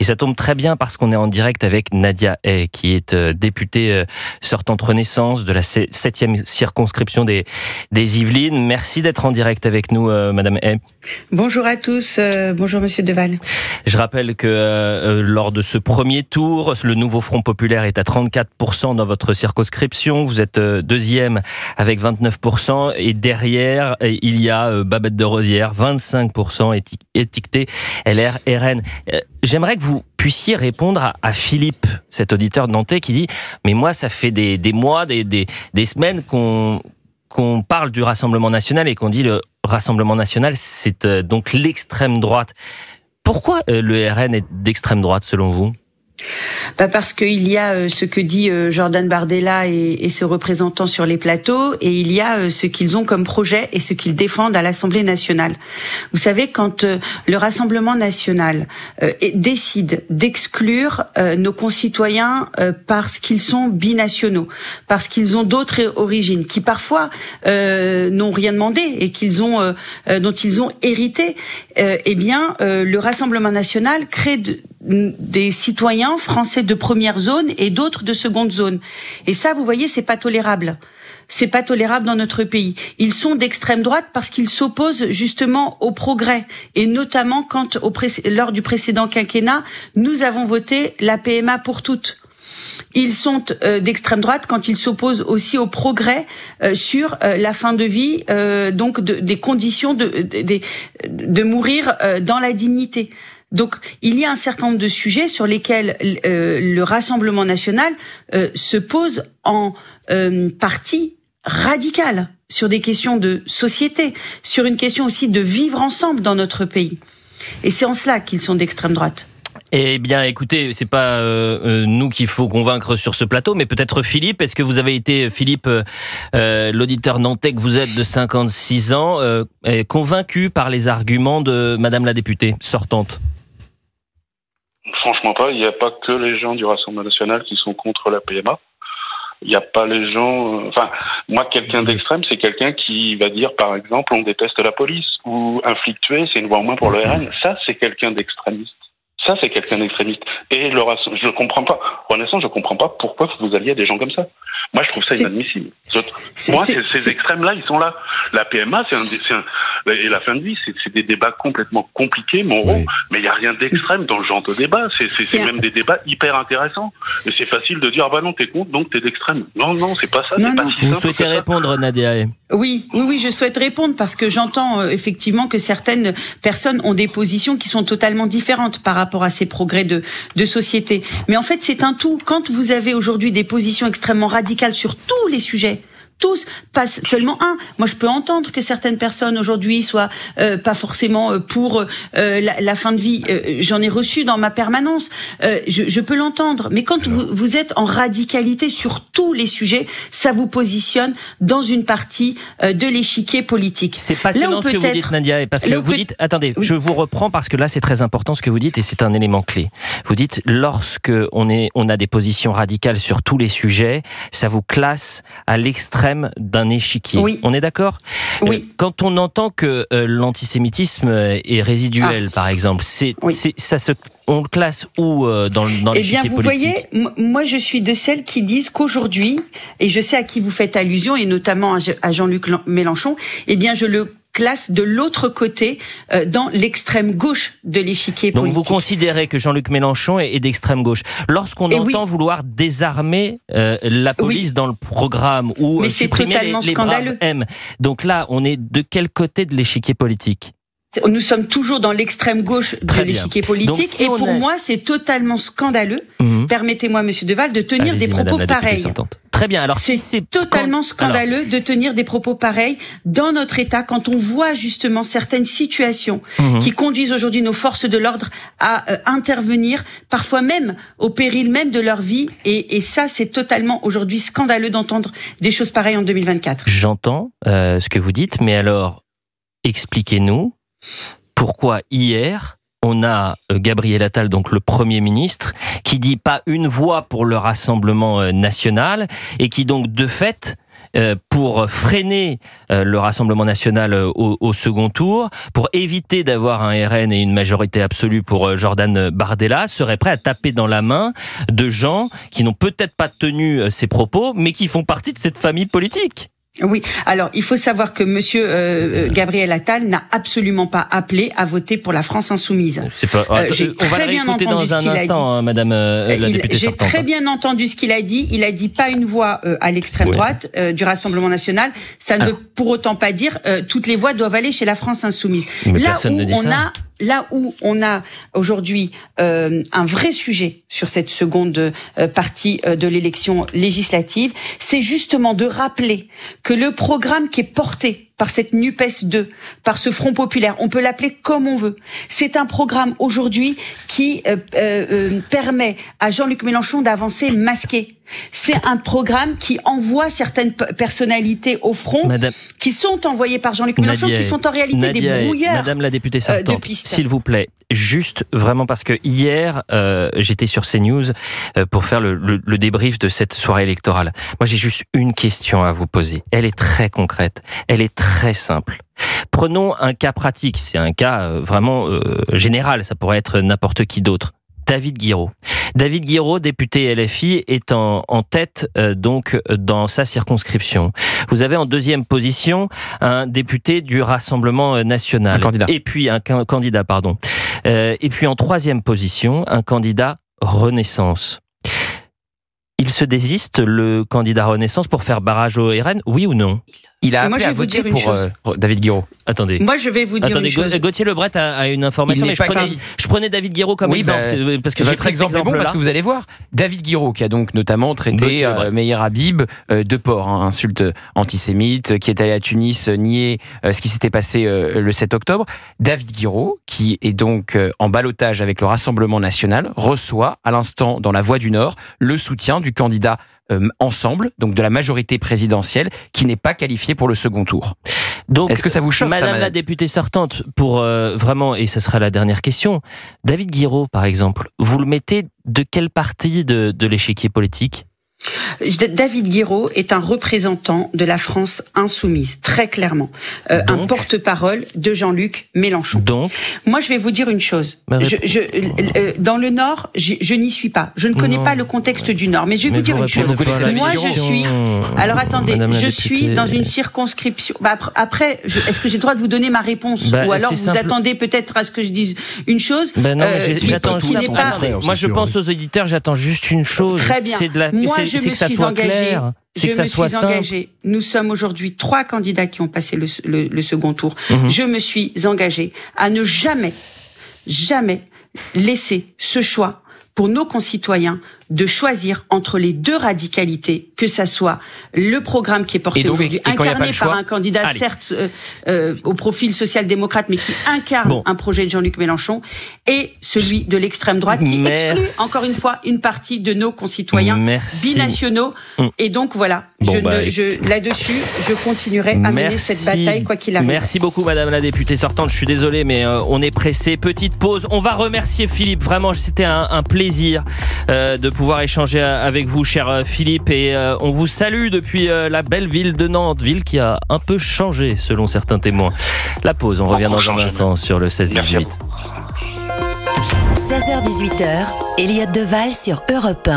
ça tombe très bien parce qu'on est en direct avec Nadia Hay, qui est députée sortante Renaissance de la 7e circonscription des Yvelines. Merci d'être en direct avec nous, Madame Hay. Bonjour à tous, bonjour Monsieur Deval. Je rappelle que lors de ce premier tour, le nouveau Front Populaire est à 34% dans votre circonscription. Vous êtes deuxième avec 29%. Et derrière, il y a Babette de Rosière, 25% étiqueté LR RN. J'aimerais que vous puissiez répondre à Philippe, cet auditeur de nantais qui dit « Mais moi, ça fait des mois, des semaines qu'on parle du Rassemblement National et qu'on dit le Rassemblement National, c'est donc l'extrême droite. » Pourquoi le RN est d'extrême droite selon vous ? Parce qu'il y a ce que dit Jordan Bardella et ses représentants sur les plateaux, et il y a ce qu'ils ont comme projet et ce qu'ils défendent à l'Assemblée nationale. Vous savez, quand le Rassemblement national décide d'exclure nos concitoyens parce qu'ils sont binationaux, parce qu'ils ont d'autres origines, qui parfois n'ont rien demandé et dont ils ont hérité, le Rassemblement national crée des citoyens français de première zone et d'autres de seconde zone. Et ça, vous voyez, c'est pas tolérable. C'est pas tolérable dans notre pays. Ils sont d'extrême droite parce qu'ils s'opposent justement au progrès. Et notamment quand, lors du précédent quinquennat, nous avons voté la PMA pour toutes. Ils sont d'extrême droite quand ils s'opposent aussi au progrès sur la fin de vie, donc des conditions de mourir dans la dignité. Donc, il y a un certain nombre de sujets sur lesquels le Rassemblement national se pose en parti radical sur des questions de société, sur une question aussi de vivre ensemble dans notre pays. Et c'est en cela qu'ils sont d'extrême droite. Eh bien, écoutez, c'est pas nous qu'il faut convaincre sur ce plateau, mais peut-être Philippe. Est-ce que vous avez été, Philippe, l'auditeur nantais que vous êtes de 56 ans, convaincu par les arguments de Madame la députée sortante ? Franchement pas, il n'y a pas que les gens du Rassemblement national qui sont contre la PMA. Il n'y a pas les gens... moi, quelqu'un d'extrême, c'est quelqu'un qui va dire, par exemple, on déteste la police, ou un flic tué, c'est une voix en moins pour le RN. Ça, c'est quelqu'un d'extrémiste. Ça, c'est quelqu'un d'extrémiste. Et je comprends pas. Renaissance, je comprends pas pourquoi vous alliez à des gens comme ça. Moi, je trouve ça inadmissible. Ces extrêmes-là, ils sont là. La PMA, et la fin de vie, c'est des débats complètement compliqués, moraux, oui. Mais il n'y a rien d'extrême dans le genre de débat. C'est même des débats hyper intéressants. Et c'est facile de dire, ah bah non, t'es contre, donc t'es d'extrême. Non, c'est pas ça. Non. Vous souhaitez répondre, Nadia? Oui, je souhaite répondre parce que j'entends effectivement que certaines personnes ont des positions qui sont totalement différentes par rapport à ces progrès de société. Mais en fait, c'est un tout. Quand vous avez aujourd'hui des positions extrêmement radicales sur tous les sujets, tous, pas seulement un. Moi, je peux entendre que certaines personnes aujourd'hui soient pas forcément pour la fin de vie. J'en ai reçu dans ma permanence. Je peux l'entendre. Mais quand vous êtes en radicalité sur tous les sujets, ça vous positionne dans une partie de l'échiquier politique. C'est passionnant ce que vous dites, Nadia, parce que vous dites. Attendez, oui. Je vous reprends parce que là, c'est très important ce que vous dites et c'est un élément clé. Vous dites lorsque on a des positions radicales sur tous les sujets, ça vous classe à l'extrême d'un échiquier. Oui. On est d'accord ? Oui. Quand on entend que l'antisémitisme est résiduel, par exemple, on le classe où dans l'échiquier politique ? Vous voyez, moi je suis de celles qui disent qu'aujourd'hui, et je sais à qui vous faites allusion, et notamment à Jean-Luc Mélenchon, eh bien je le classe de l'autre côté, dans l'extrême gauche de l'échiquier politique. Donc vous considérez que Jean-Luc Mélenchon est d'extrême gauche. Lorsqu'on entend vouloir désarmer la police dans le programme ou supprimer les braves M, donc là, on est de quel côté de l'échiquier politique ? Nous sommes toujours dans l'extrême gauche de l'échiquier politique. Donc, et pour moi, c'est totalement scandaleux, permettez-moi, Monsieur Deval, de tenir des propos pareils. Très bien. Alors, c'est totalement scandaleux de tenir des propos pareils dans notre État quand on voit justement certaines situations qui conduisent aujourd'hui nos forces de l'ordre à intervenir, parfois même au péril même de leur vie. Et ça, c'est totalement aujourd'hui scandaleux d'entendre des choses pareilles en 2024. J'entends ce que vous dites, mais alors, expliquez-nous pourquoi hier, on a Gabriel Attal, donc le Premier ministre, qui dit pas une voix pour le Rassemblement national et qui donc de fait pour freiner le Rassemblement national au second tour, pour éviter d'avoir un RN et une majorité absolue pour Jordan Bardella, serait prêt à taper dans la main de gens qui n'ont peut-être pas tenu ces propos, mais qui font partie de cette famille politique. Oui, alors il faut savoir que monsieur Gabriel Attal n'a absolument pas appelé à voter pour la France insoumise. C'est pas... on va le réécouter dans un instant, madame la députée sortante. J'ai très bien entendu ce qu'il a dit. Il a dit pas une voix à l'extrême droite du Rassemblement national. Ça ne veut pour autant pas dire toutes les voix doivent aller chez la France insoumise. Mais personne ne dit ça. Là où on a aujourd'hui un vrai sujet sur cette seconde partie de l'élection législative, c'est justement de rappeler que le programme qui est porté par cette NUPES 2, par ce Front populaire, on peut l'appeler comme on veut. C'est un programme aujourd'hui qui permet à Jean-Luc Mélenchon d'avancer masqué. C'est un programme qui envoie certaines personnalités au front, qui sont envoyées par Jean-Luc Mélenchon, qui sont en réalité des brouilleurs. Madame la députée sortante, s'il vous plaît, juste vraiment parce que hier, j'étais sur CNews pour faire le débrief de cette soirée électorale. Moi, j'ai juste une question à vous poser. Elle est très concrète, elle est très simple. Prenons un cas pratique, c'est un cas vraiment général, ça pourrait être n'importe qui d'autre. David Guiraud. David Guiraud, député LFI, est en tête donc dans sa circonscription. Vous avez en deuxième position un député du Rassemblement national. Et puis un candidat, pardon. Et puis en troisième position, un candidat Renaissance. Il se désiste, le candidat Renaissance, pour faire barrage au RN, oui ou non? Il a appelé à voter pour David Guiraud. Attendez. Moi, je vais vous dire une chose. Gauthier Lebret a une information, mais je prenais David Guiraud comme exemple. Parce que votre exemple est bon, parce que vous allez voir. David Guiraud, qui a donc notamment traité Meyer Habib de porc, insulte antisémite, qui est allé à Tunis nier ce qui s'était passé le 7 octobre. David Guiraud, qui est donc en ballottage avec le Rassemblement national, reçoit à l'instant dans la Voix du Nord le soutien du candidat Ensemble, donc de la majorité présidentielle, qui n'est pas qualifiée pour le second tour. Donc, est-ce que ça vous choque, madame la députée sortante, pour vraiment, et ça sera la dernière question, David Guiraud, par exemple, vous le mettez de quelle partie de l'échiquier politique ? David Guiraud est un représentant de la France insoumise, très clairement. Un porte-parole de Jean-Luc Mélenchon. Donc, moi, je vais vous dire une chose. Dans le Nord, je n'y suis pas. Je ne connais pas le contexte du Nord. Mais je vais vous dire une chose. Moi, je suis... Alors, attendez, je suis dans une circonscription... Après, est-ce que j'ai le droit de vous donner ma réponse? Ou alors, vous attendez peut-être à ce que je dise une chose j'attends qui n'est pas... Moi, je pense aux auditeurs, j'attends juste une chose. Très bien. C'est que ça soit clair, c'est que ça soit simple. Nous sommes aujourd'hui 3 candidats qui ont passé le second tour. Je me suis engagée à ne jamais laisser ce choix pour nos concitoyens de choisir entre les deux radicalités, que ça soit le programme qui est porté aujourd'hui, incarné par un candidat certes au profil social-démocrate, mais qui incarne un projet de Jean-Luc Mélenchon, et celui de l'extrême droite qui exclut, encore une fois, une partie de nos concitoyens binationaux. Et donc voilà, là-dessus, je continuerai à mener cette bataille, quoi qu'il arrive. Merci beaucoup, madame la députée sortante. Je suis désolé, mais on est pressé. Petite pause. On va remercier Philippe. Vraiment, c'était un plaisir de pouvoir échanger avec vous, cher Philippe, et on vous salue depuis la belle ville de Nantes, ville qui a un peu changé selon certains témoins. La pause, on revient dans un instant sur le 16-18. 16h-18h, Elliott Deval sur Europe 1.